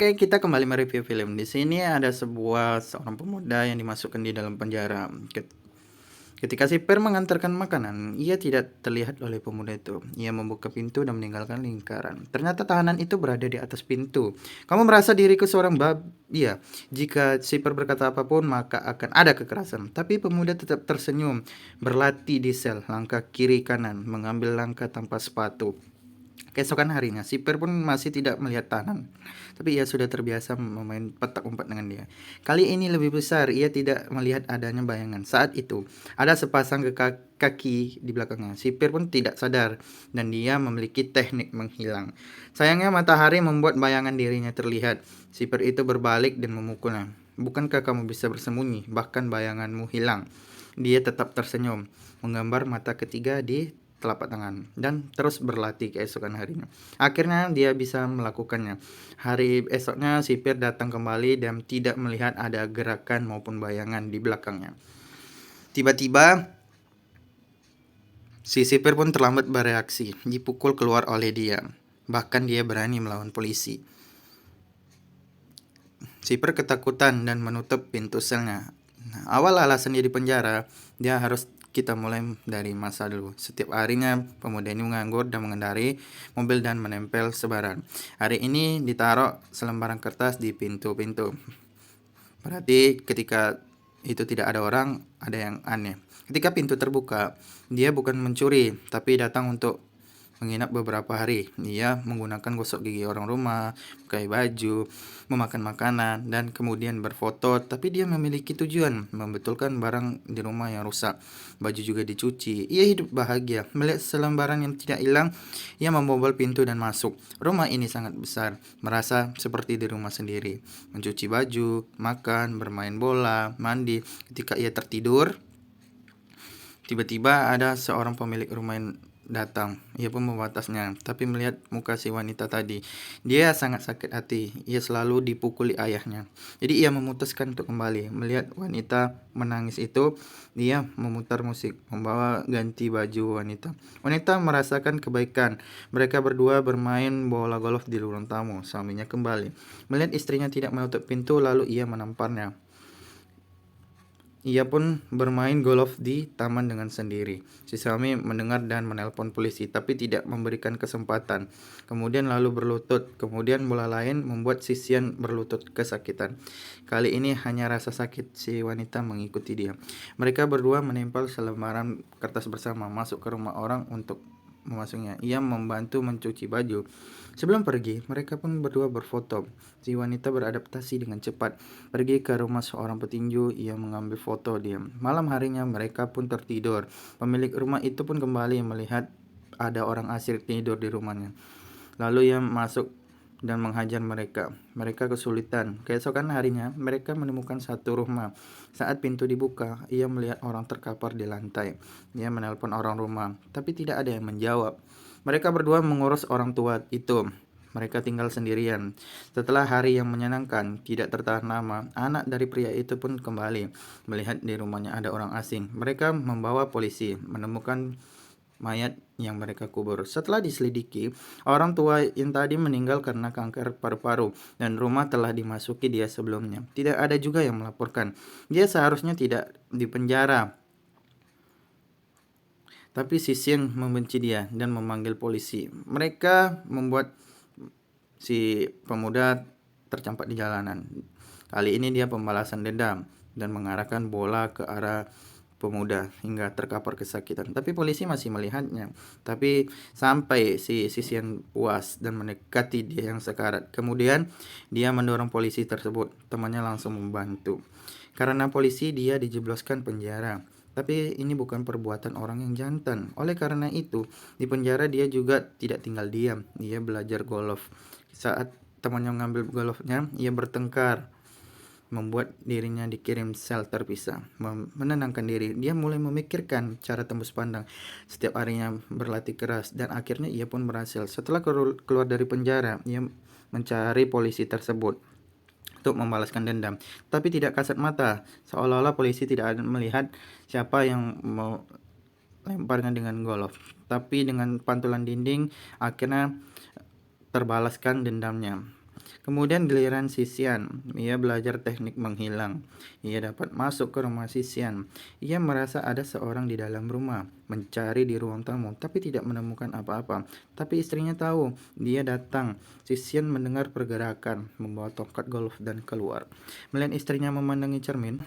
Oke, kita kembali mereview film. Di sini ada seorang pemuda yang dimasukkan di dalam penjara. Ketika sipir mengantarkan makanan, ia tidak terlihat oleh pemuda itu. Ia membuka pintu dan meninggalkan lingkaran. Ternyata tahanan itu berada di atas pintu. Kamu merasa diriku seorang Iya, jika sipir berkata apapun, maka akan ada kekerasan. Tapi pemuda tetap tersenyum, berlatih di sel, langkah kiri kanan, mengambil langkah tanpa sepatu. Keesokan harinya, sipir pun masih tidak melihat tahanan, tapi ia sudah terbiasa memain petak umpet dengan dia. Kali ini lebih besar, ia tidak melihat adanya bayangan. Saat itu, ada sepasang kaki di belakangnya. Sipir pun tidak sadar, dan dia memiliki teknik menghilang. Sayangnya matahari membuat bayangan dirinya terlihat. Sipir itu berbalik dan memukulnya. Bukankah kamu bisa bersembunyi, bahkan bayanganmu hilang? Dia tetap tersenyum, menggambar mata ketiga di telapak tangan, dan terus berlatih keesokan harinya. Akhirnya dia bisa melakukannya. Hari esoknya sipir datang kembali dan tidak melihat ada gerakan maupun bayangan di belakangnya. Tiba-tiba si sipir pun terlambat bereaksi, dipukul keluar oleh dia. Bahkan dia berani melawan polisi. Sipir ketakutan dan menutup pintu selnya. Awal alasan dia di penjara, dia harus kita mulai dari masa dulu. Setiap harinya pemuda ini menganggur dan mengendari mobil dan menempel sebaran. Hari ini ditaruh selembaran kertas di pintu-pintu. Berarti ketika itu tidak ada orang, ada yang aneh. Ketika pintu terbuka, dia bukan mencuri, tapi datang untuk menginap beberapa hari. Ia menggunakan gosok gigi orang rumah, pakai baju, memakan makanan, dan kemudian berfoto. Tapi dia memiliki tujuan, membetulkan barang di rumah yang rusak. Baju juga dicuci. Ia hidup bahagia. Melihat selembaran yang tidak hilang, ia membobol pintu dan masuk. Rumah ini sangat besar, merasa seperti di rumah sendiri. Mencuci baju, makan, bermain bola, mandi. Ketika ia tertidur, tiba-tiba ada seorang pemilik rumah yang datang. Ia pun membatasnya, tapi melihat muka si wanita tadi, dia sangat sakit hati. Ia selalu dipukuli ayahnya. Jadi ia memutuskan untuk kembali. Melihat wanita menangis itu, dia memutar musik, membawa ganti baju wanita. Wanita merasakan kebaikan. Mereka berdua bermain bola golf di ruang tamu. Suaminya kembali. Melihat istrinya tidak menutup pintu, lalu ia menamparnya. Ia pun bermain golf di taman dengan sendiri. Si suami mendengar dan menelpon polisi, tapi tidak memberikan kesempatan. Kemudian lalu berlutut. Kemudian bola lain membuat sisian berlutut kesakitan. Kali ini hanya rasa sakit si wanita mengikuti dia. Mereka berdua menempel selembaran kertas bersama, masuk ke rumah orang untuk memasuknya. Ia membantu mencuci baju. Sebelum pergi, mereka pun berdua berfoto. Si wanita beradaptasi dengan cepat. Pergi ke rumah seorang petinju, ia mengambil foto dia. Malam harinya mereka pun tertidur. Pemilik rumah itu pun kembali melihat ada orang asing tidur di rumahnya. Lalu ia masuk dan menghajar mereka. Mereka kesulitan. Keesokan harinya, mereka menemukan satu rumah. Saat pintu dibuka, ia melihat orang terkapar di lantai. Ia menelpon orang rumah, tapi tidak ada yang menjawab. Mereka berdua mengurus orang tua itu. Mereka tinggal sendirian. Setelah hari yang menyenangkan, tidak tertahan lama, anak dari pria itu pun kembali. Melihat di rumahnya ada orang asing. Mereka membawa polisi, menemukan mayat yang mereka kubur. Setelah diselidiki, orang tua yang tadi meninggal karena kanker paru-paru dan rumah telah dimasuki dia sebelumnya. Tidak ada juga yang melaporkan. Dia seharusnya tidak dipenjara. Tapi Sisien membenci dia dan memanggil polisi. Mereka membuat si pemuda tercampak di jalanan. Kali ini dia pembalasan dendam dan mengarahkan bola ke arah pemuda hingga terkapar kesakitan. Tapi polisi masih melihatnya. Tapi sampai si Sisien puas dan mendekati dia yang sekarat. Kemudian dia mendorong polisi tersebut. Temannya langsung membantu. Karena polisi dia dijebloskan penjara. Tapi ini bukan perbuatan orang yang jantan. Oleh karena itu, di penjara dia juga tidak tinggal diam. Dia belajar golf. Saat temannya mengambil golfnya, ia bertengkar, membuat dirinya dikirim sel terpisah. Menenangkan diri, dia mulai memikirkan cara tembus pandang. Setiap harinya berlatih keras dan akhirnya ia pun berhasil. Setelah keluar dari penjara, ia mencari polisi tersebut untuk membalaskan dendam, tapi tidak kasat mata, seolah-olah polisi tidak melihat siapa yang melemparnya dengan golf. Tapi dengan pantulan dinding, akhirnya terbalaskan dendamnya. Kemudian giliran Sisian, ia belajar teknik menghilang. Ia dapat masuk ke rumah Sisian. Ia merasa ada seorang di dalam rumah, mencari di ruang tamu, tapi tidak menemukan apa-apa. Tapi istrinya tahu, dia datang. Sisian mendengar pergerakan, membawa tongkat golf dan keluar. Melihat istrinya memandangi cermin,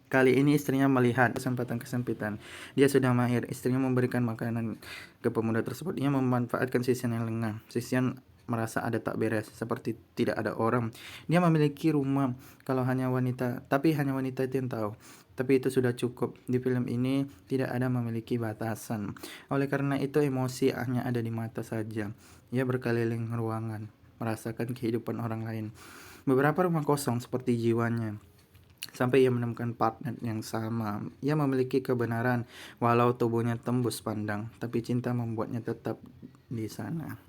kali ini istrinya melihat kesempatan-kesempitan. Dia sudah mahir. Istrinya memberikan makanan ke pemuda tersebut. Ia memanfaatkan Sisian yang lengah. Sisian merasa ada tak beres, seperti tidak ada orang. Dia memiliki rumah, tapi hanya wanita itu yang tahu. Tapi itu sudah cukup. Di film ini tidak ada memiliki batasan. Oleh karena itu emosi hanya ada di mata saja. Ia berkeliling ruangan, merasakan kehidupan orang lain. Beberapa rumah kosong seperti jiwanya. Sampai ia menemukan partner yang sama. Ia memiliki kebenaran, walau tubuhnya tembus pandang, tapi cinta membuatnya tetap di sana.